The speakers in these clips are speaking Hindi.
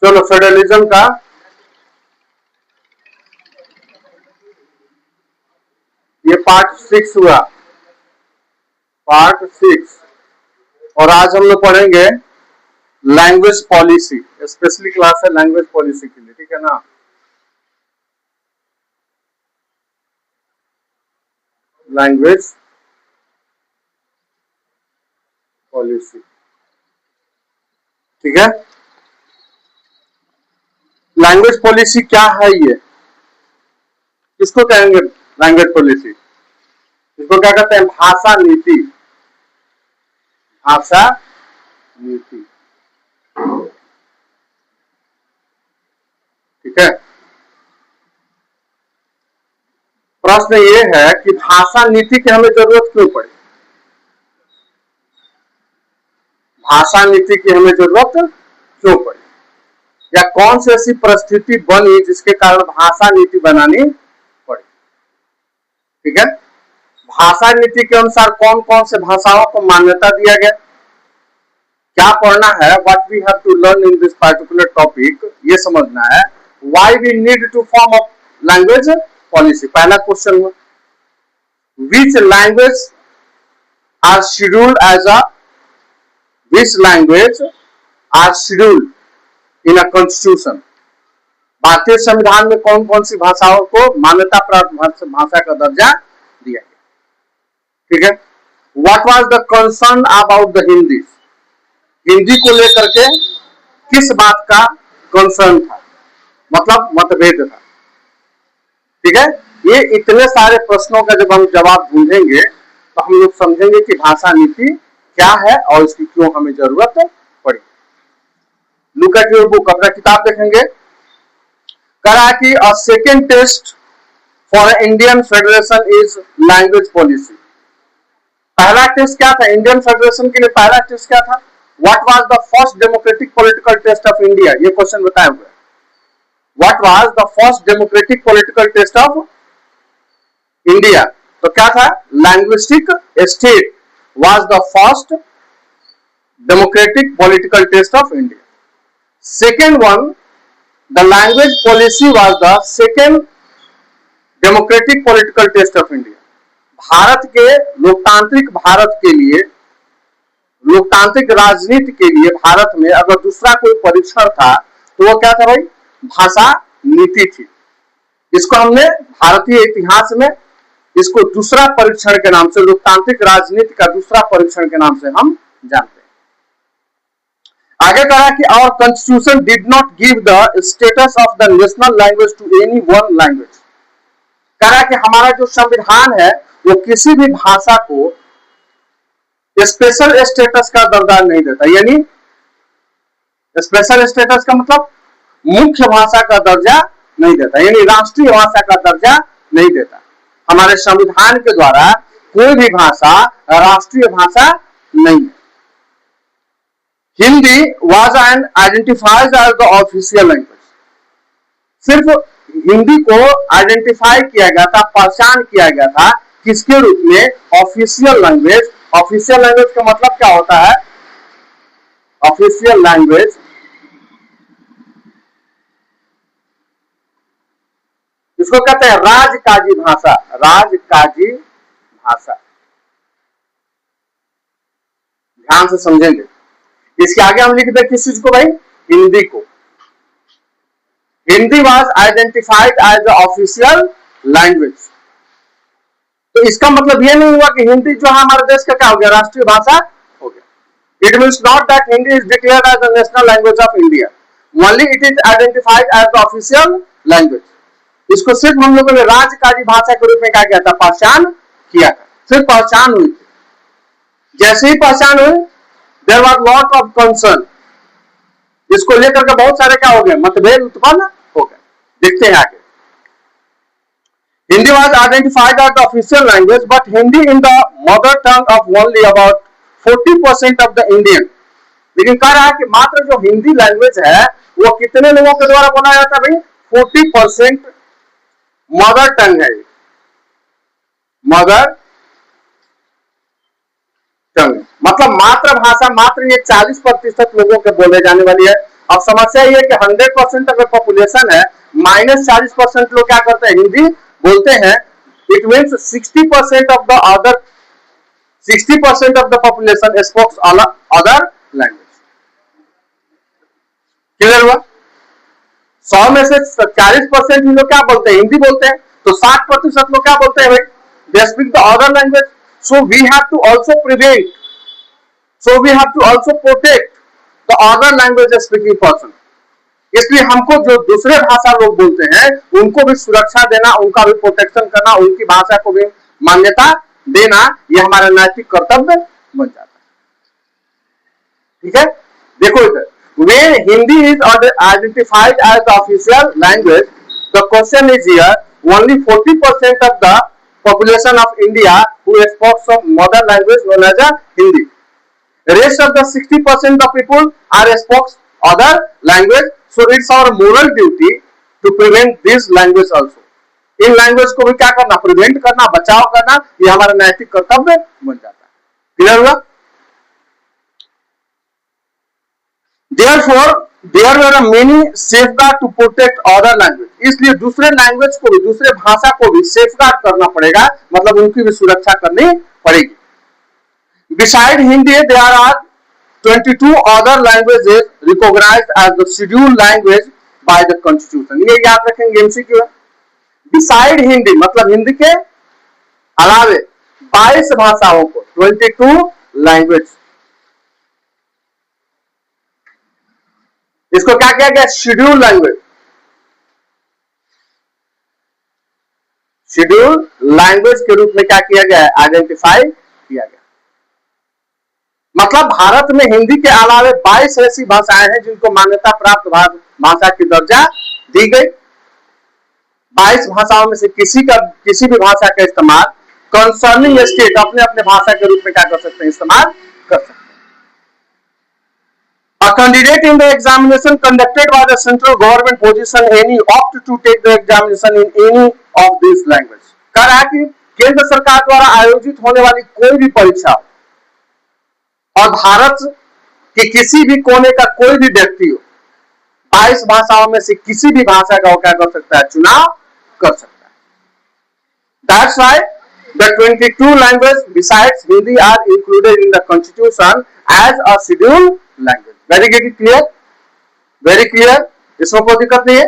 चलो फेडरलिज्म का ये पार्ट 6 हुआ, पार्ट 6। और आज हम लोग पढ़ेंगे लैंग्वेज पॉलिसी, स्पेशली क्लास है लैंग्वेज पॉलिसी के लिए, ठीक है ना। लैंग्वेज पॉलिसी, ठीक है। लैंग्वेज पॉलिसी क्या है, ये किसको कहेंगे लैंग्वेज पॉलिसी? इसको क्या कहते हैं? भाषा नीति, भाषा नीति, ठीक है। प्रश्न ये है कि भाषा नीति की हमें जरूरत क्यों पड़ी? भाषा नीति की हमें जरूरत क्यों पड़ी, या कौन सी ऐसी परिस्थिति बनी जिसके कारण भाषा नीति बनानी पड़ी, ठीक है। भाषा नीति के अनुसार कौन कौन से भाषाओं को मान्यता दिया गया, क्या पढ़ना है, what we have to learn in this particular topic, ये समझना है। Why we need to form a language policy, पहला क्वेश्चन हुआ। Which language are scheduled as a which language are scheduled in a constitution, भारतीय संविधान में कौन कौन सी भाषाओं को मान्यता प्राप्त भाषा का दर्जा दिया गया, ठीक है। What was the concern about the Hindi, Hindi को लेकर के किस बात का कंसर्न था, मतलब मतभेद था, ठीक है। ये इतने सारे प्रश्नों का जब हम जवाब ढूंढेंगे तो हम लोग समझेंगे कि भाषा नीति क्या है और इसकी क्यों हमें जरूरत पड़ी। लुक एट योर बुक, अपना किताब देखेंगे। कहा कि a second test for Indian federation is language policy. पहला टेस्ट क्या था इंडियन फेडरेशन के लिए? पहला टेस्ट क्या था? What was the first democratic political test of India, ये क्वेश्चन बताया हुआ है। What was the first democratic political test of India, तो क्या था? Linguistic state was the first democratic political test of India. Second one, the language policy was the second democratic political test of India. भारत के लोकतांत्रिक भारत के लिए, लोकतांत्रिक राजनीति के लिए भारत में अगर दूसरा कोई परीक्षण था तो वो क्या था भाई? भाषा नीति थी। इसको हमने भारतीय इतिहास में इसको दूसरा परीक्षण के नाम से, लोकतांत्रिक राजनीति का दूसरा परीक्षण के नाम से हम जानते हैं। आगे कहा कि our constitution did not give the status of the national language to any one language. कहा कि हमारा जो संविधान है वो किसी भी भाषा को स्पेशल स्टेटस का दर्जा नहीं देता, यानी स्पेशल स्टेटस का मतलब मुख्य भाषा का दर्जा नहीं देता, यानी राष्ट्रीय भाषा का दर्जा नहीं देता। हमारे संविधान के द्वारा कोई भी भाषा राष्ट्रीय भाषा नहीं है। Hindi was an identified as the official language. सिर्फ हिंदी को आइडेंटिफाई किया गया था, पहचान किया गया था, किसके रूप में? Official language. ऑफिशियल लैंग्वेज का मतलब क्या होता है? ऑफिशियल लैंग्वेज इसको कहते हैं राजकाजी भाषा, राजकाजी भाषा। ध्यान से समझेंगे। इसके आगे हम लिख दें किस चीज को भाई? हिंदी को। Hindi was identified as the official language. तो इसका मतलब यह नहीं हुआ कि हिंदी जो है हमारे देश का क्या हो गया? राष्ट्रीय भाषा हो गया। It means not that Hindi is declared as the national language of India, only it is identified as the official language. इसको सिर्फ हम लोगों ने राजकाजी भाषा के रूप में क्या किया था? पहचान किया था, सिर्फ पहचान हुई थी। जैसे ही पहचान हुई, there was lot of concern. इसको लेकर के बहुत सारे क्या हो गए? मतभेद उत्पन्न हो गए। देखते हैं आगे। Hindi was identified as the official language, but Hindi in the mother tongue of only about 40% of the Indian. लेकिन कह रहा है कि मात्र जो हिंदी लैंग्वेज है वो कितने लोगों के द्वारा बोला जाता है भाई? 40% मदर टंग है, मदर टंग मतलब मातृभाषा, मात्र ये 40% लोगों के बोले जाने वाली है। अब समस्या ये है कि 100% अगर पॉपुलेशन है, -40% लोग क्या करते हैं, हिंदी बोलते हैं। It means 60% of the other 60% of the population spokes other language. Clear हुआ? 100 में से 40% लोग क्या बोलते हैं, हिंदी बोलते हैं, तो 60% लोग क्या बोलते हैं भाई, they speak the other language. So we have to also prevent, so we have to also protect the other language speaking person. इसलिए हमको जो दूसरे भाषा लोग बोलते हैं उनको भी सुरक्षा देना, उनका भी प्रोटेक्शन करना, उनकी भाषा को भी मान्यता देना, ये हमारा नैतिक कर्तव्य बन जाता है। ठीक है, देखो इधर, when Hindi is identified as the official language, the question is here, only 40% of the population of India who speaks some mother language known as a Hindi. The rest of the 60% of people are speaks other language, so it's our moral duty to prevent this language also. In language को भी क्या करना, प्रिवेंट करना, बचाव करना, ये हमारा नैतिक कर्तव्य बन जाता है। क्लियर हुआ? Therefore, there were many safeguards to protect other language. इसलिए दूसरे लैंग्वेज को भी, दूसरे भाषा को भी सेफगार्ड करना पड़ेगा, मतलब उनकी भी सुरक्षा करनी पड़ेगी। Beside Hindi, there are 22 other languages recognized as the scheduled language by the Constitution. ये याद रखेंगे, एमसीक्यू है। Beside हिंदी मतलब हिंदी के अलावे 22 भाषाओं को, 22 लैंग्वेज, इसको क्या किया गया, शेड्यूल लैंग्वेज, शेड्यूल लैंग्वेज के रूप में क्या किया गया है, आइडेंटिफाई किया गया। मतलब भारत में हिंदी के अलावे 22 ऐसी भाषाएं हैं जिनको मान्यता प्राप्त भाषा की दर्जा दी गई। 22 भाषाओं में से किसी भी भाषा का इस्तेमाल कंसर्निंग स्टेट अपने अपने भाषा के रूप में क्या कर सकते हैं, इस्तेमाल कर सकते हैं। A candidate in the examination conducted by the central government position any opt to take the examination in any of these language। कह रहा है कि केंद्र सरकार द्वारा आयोजित होने वाली कोई भी परीक्षा और भारत के किसी भी कोने का कोई भी व्यक्ति हो, 22 भाषाओं में से किसी भी भाषा का वो क्या कर सकता है, चुनाव कर सकता है। That's why the 22 languages besides Hindi are included in the Constitution as a scheduled language। Very clear, very clear, इसमें कोई दिक्कत नहीं है।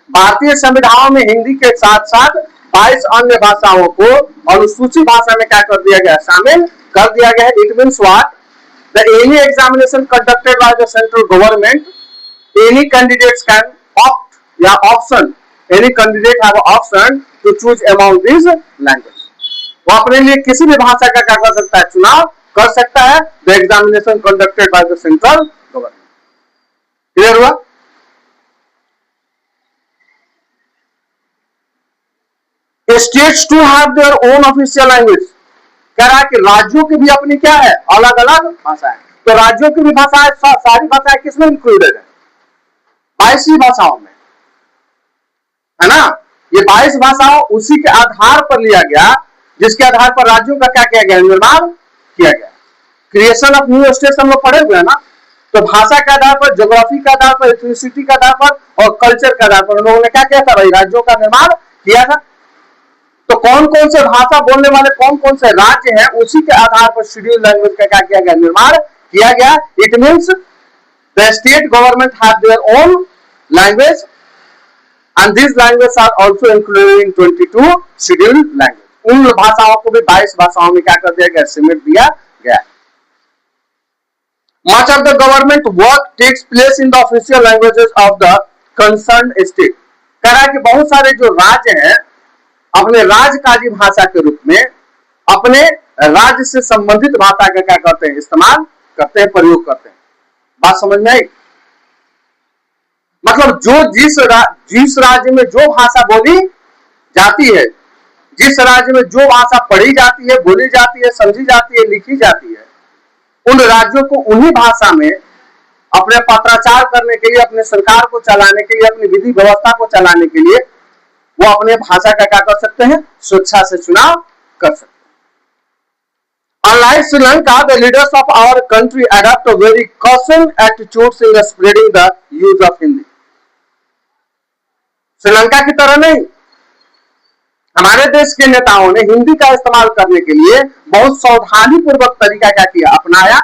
भारतीय संविधान में हिंदी के साथ साथ 22 अन्य भाषाओं को अनुसूचित भाषा में क्या कर दिया गया, शामिल कर दिया गया है। It means what, the any examination conducted by the central government, any candidates can opt या option, any candidate have option to choose among this language. वो अपने लिए किसी भी भाषा का क्या कर सकता है, चुनाव कर सकता है। The examination conducted by the central government. Clear हुआ? States to have their own official language, कह रहा है कि राज्यों की भी अपनी क्या है, अलग अलग भाषा है। तो राज्यों की भी भाषाएं, सारी भाषाएं किसमें इंक्लूडेड है, 22 भाषाओं में, है ना। ये 22 भाषाओं उसी के आधार पर लिया गया जिसके आधार पर राज्यों का क्या किया गया, निर्माण किया गया। क्रिएशन ऑफ न्यू स्टेट्स हम लोग पढ़े हुए हैं ना। तो भाषा के आधार पर, ज्योग्राफी के आधार पर, एथनिसिटी के आधार पर और कल्चर के आधार पर लोगों ने क्या किया था भाई, राज्यों का निर्माण किया था। तो कौन कौन से भाषा बोलने वाले कौन कौन से राज्य हैं, उसी के आधार पर शेड्यूल लैंग्वेज का क्या किया गया, निर्माण किया गया। It means the state government have their own language and this language are also included in 22 schedule language. उन भाषाओं को भी 22 भाषाओं में क्या कर दिया गया, समेट दिया गया। Much of the government work takes place in the official languages of the concerned state। कह रहा है कि बहुत सारे जो राज्य हैं अपने राजकाजी भाषा के रूप में अपने राज्य से संबंधित भाषा का क्या करते हैं, इस्तेमाल करते हैं, प्रयोग करते हैं। बात समझ में आई? मतलब जो जिस राज्य में जो भाषा बोली जाती है, जिस राज्य में जो भाषा पढ़ी जाती है, बोली जाती है, समझी जाती है, लिखी जाती है, उन राज्यों को उन्हीं भाषा में अपने पत्राचार करने के लिए, अपने सरकार को चलाने के लिए, अपनी विधि व्यवस्था को चलाने के लिए वो अपने भाषा का क्या कर सकते हैं, स्वेच्छा से चुनाव कर सकते हैं। Unlike Sri Lanka, the leaders of our country adopt a very caution attitudes in the spreading the use of Hindi. Sri Lanka की तरह नहीं, हमारे देश के नेताओं ने हिंदी का इस्तेमाल करने के लिए बहुत सावधानी पूर्वक तरीका क्या किया, अपनाया,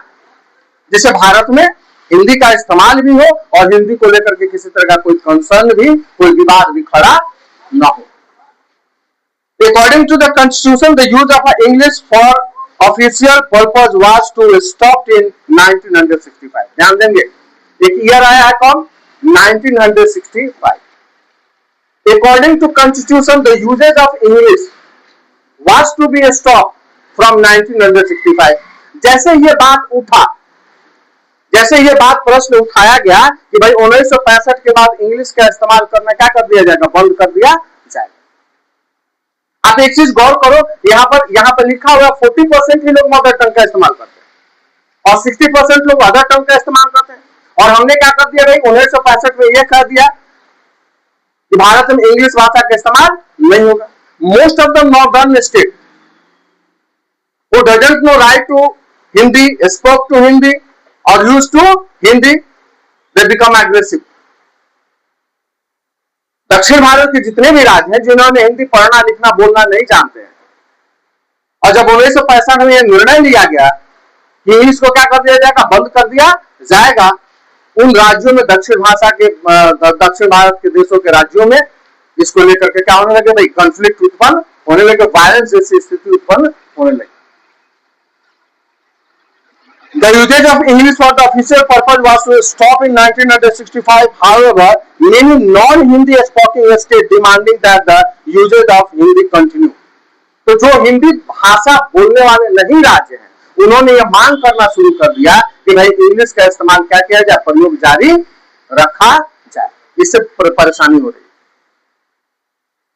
जिससे भारत में हिंदी का इस्तेमाल भी हो और हिंदी को लेकर के किसी तरह का कोई कंसर्न भी, कोई विवाद भी खड़ा न हो। According to the Constitution, the use of English for official purpose was to stop in 1965। ध्यान देंगे, एक ईयर आया है कौन, 1965। According to Constitution, the usage of English was to be stopped from 1965। जैसे ये बात उठा, जैसे ये बात प्रश्न उठाया गया कि भाई 1965 के बाद इंग्लिश का इस्तेमाल करना क्या कर दिया जाएगा, बंद कर दिया जाएगा। आप एक चीज गौर करो, यहाँ पर लिखा हुआ 40% ही लोग मदर टंग का इस्तेमाल करते हैं और 60% लोग अदर टंग का इस्तेमाल करते हैं। और हमने क्या कर दिया भाई, 1965 में यह कह दिया कि भारत में इंग्लिश भाषा का इस्तेमाल नहीं होगा। Most of the northern state who doesn't know right to Hindi, spoke to Hindi or used to Hindi, they become aggressive। दक्षिण भारत के जितने भी राज्य हैं जिन्होंने हिंदी पढ़ना लिखना बोलना नहीं जानते हैं, और जब 1965 में यह निर्णय लिया गया कि इंग्लिश को क्या कर दिया जाएगा, बंद कर दिया जाएगा, उन राज्यों में दक्षिण भारत के देशों के राज्यों में इसको लेकर के क्या होने लगे भाई, कॉन्फ्लिक्ट उत्पन्न होने लगे, वायलेंस जैसी स्थिति उत्पन्न होने लगी। The usage of English for the official purpose was to stop in 1965. However, many non-Hindi speaking states demanding that the usage of Hindi continue। तो जो हिंदी भाषा बोलने वाले नहीं राज्य हैं, उन्होंने यह मांग करना शुरू कर दिया कि भाई इंग्लिश का इस्तेमाल क्या किया जाए, प्रयोग जारी रखा जाए। इससे परेशानी हो रही है।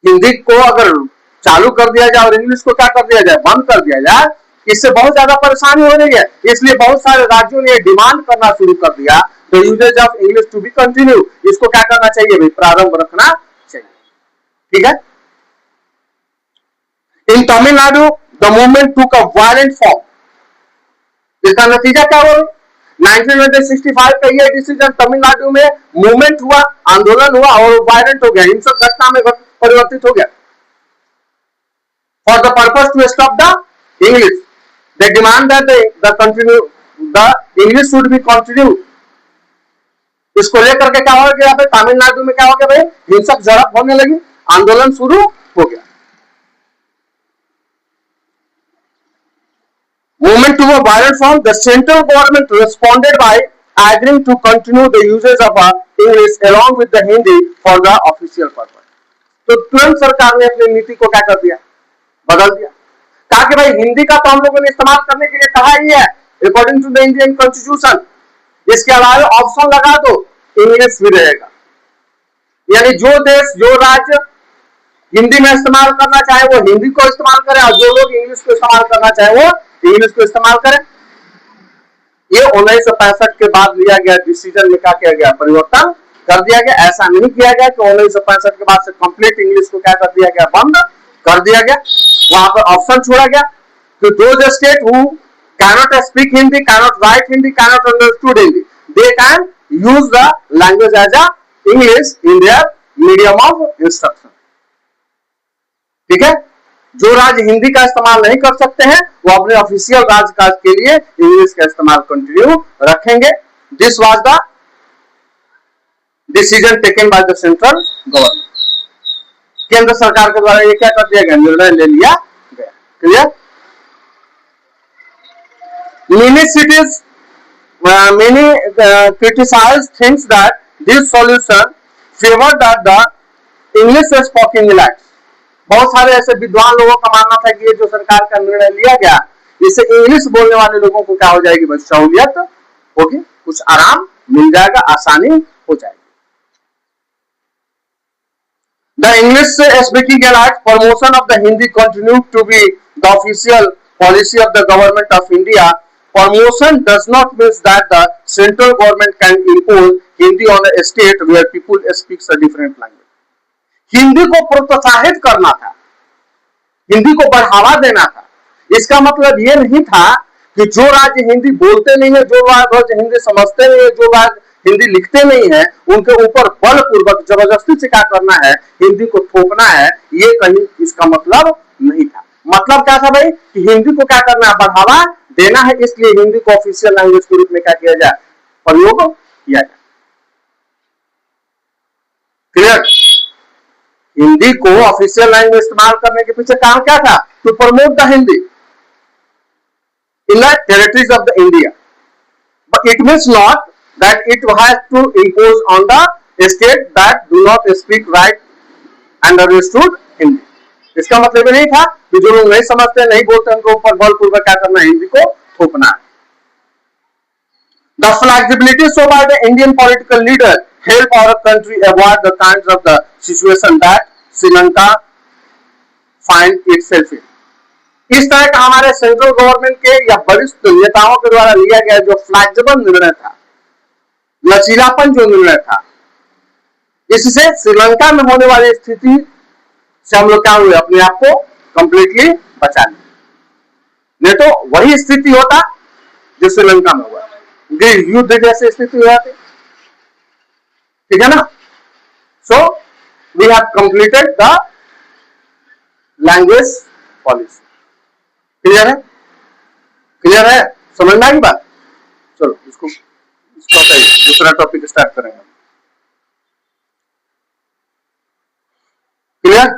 हिंदी को अगर चालू कर दिया जाए और इंग्लिश को क्या कर दिया जाए, बंद कर दिया जाए, इससे बहुत ज्यादा परेशानी हो रही है। इसलिए बहुत सारे राज्यों ने डिमांड करना शुरू कर दिया, तो usages of English to be continue, इसको क्या करना चाहिए भाई, प्रारंभ रखना चाहिए। ठीक है। इन तमिलनाडु द मूवमेंट टूक अ वायलेंट फॉर्म। इसका नतीजा क्या हुआ, 1965 का यह डिसीजन तमिलनाडु में मूवमेंट हुआ, आंदोलन हुआ और वायलेंट हो गया, हिंसक घटना में परिवर्तित हो गया। For the purpose to stop the English, they demand that the English should be continued। इसको लेकर के क्या हो गया भाई, तमिलनाडु में क्या हो गया भाई, हिंसक झड़प होने लगी, आंदोलन शुरू हो गया। Movement to a violent form, the central government responded by agreeing to continue the usage of English along with the Hindi for the official purpose। तो तुरंत सरकार ने अपनी नीति को क्या कर दिया, बदल दिया। कहा कि भाई हिंदी का तो हम लोगों ने इस्तेमाल करने के लिए कहा ही है according to the Indian constitution, इसके अलावा ऑप्शन लगा दो इंग्लिश भी रहेगा। यानी जो देश जो राज्य हिंदी में इस्तेमाल करना चाहे वो हिंदी को इस्तेमाल करे और जो लोग इंग्लिश को इस्तेमाल करना चाहे वो इंग्लिश को इस्तेमाल करें। ये 1965 के बाद लिया गया डिसीजन में क्या किया गया, परिवर्तन कर दिया गया। ऐसा नहीं किया गया कि 1965 के बाद से कंप्लीट इंग्लिश को क्या कर दिया गया, बंद कर दिया गया। वहां पर ऑप्शन छोड़ा गया कि those state who cannot speak Hindi, cannot write Hindi, cannot understand Hindi, they can use the language as a English in their medium of instruction। ठीक है। जो राज्य हिंदी का इस्तेमाल नहीं कर सकते हैं वो अपने ऑफिशियल राजकाज के लिए इंग्लिश का इस्तेमाल कंटिन्यू रखेंगे। This was the decision taken by the central government. केंद्र सरकार के द्वारा ये क्या कर दिया गया, निर्णय ले लिया गया। Clear. Many cities, many criticize things that this solution favored that the English spoken elect। बहुत सारे ऐसे विद्वान लोगों का मानना था कि ये जो सरकार का निर्णय लिया गया इससे इंग्लिश बोलने वाले लोगों को क्या हो जाएगी, बस सहूलियत होगी, कुछ आराम मिल जाएगा, आसानी हो जाएगी। The English speaking elect promotion of the Hindi continued to be the official policy of the government of India। Promotion does not mean that the central government can impose Hindi on a state where people speak a different language। Hindi को प्रोत्साहित करना था, हिंदी को बढ़ावा देना था। इसका मतलब ये नहीं था कि जो राज्य हिंदी बोलते नहीं है, जो राज्य हिंदी समझते नहीं है, जो राज्य हिंदी लिखते नहीं है, उनके ऊपर बलपूर्वक जबरदस्ती से क्या करना है, हिंदी को थोपना है, ये कहीं इसका मतलब नहीं था। मतलब क्या था भाई कि हिंदी को क्या करना है, बढ़ावा देना है, इसलिए हिंदी को ऑफिशियल लैंग्वेज के रूप में क्या किया जाए, प्रयोग किया जाए। क्लियर? हिंदी को ऑफिशियल लैंग्वेज इस्तेमाल करने के पीछे कारण क्या था, to promote the Hindi in the territories of the India, but it means not that it has to impose on the state that do not speak right and understood Hindi। इसका मतलब ये नहीं था कि जो लोग नहीं समझते, नहीं बोलते, उनके ऊपर बलपूर्वक क्या करना है, हिंदी को थोपना है। The flexibility shown by the Indian political leader help our country avoid the kinds of the situation that Sri Lanka find itself in। इस तरह का हमारे सेंट्रल गवर्नमेंट के या वरिष्ठ नेताओं के द्वारा लिया गया जो फ्लेक्सिबल निर्णय था, लचीलापन जो निर्णय था, इससे श्रीलंका में होने वाली स्थिति से हम लोग क्या हुए, अपने आप को कंप्लीटली बचा लिया। नहीं तो वही स्थिति होता जो श्रीलंका में हुआ, युद्ध जैसी स्थिति हो जाती। ठीक है ना? So we have completed the language policy. Clear है? क्लियर है? समझ में आई बात? चलो इसको दूसरा टॉपिक स्टार्ट करेंगे। क्लियर?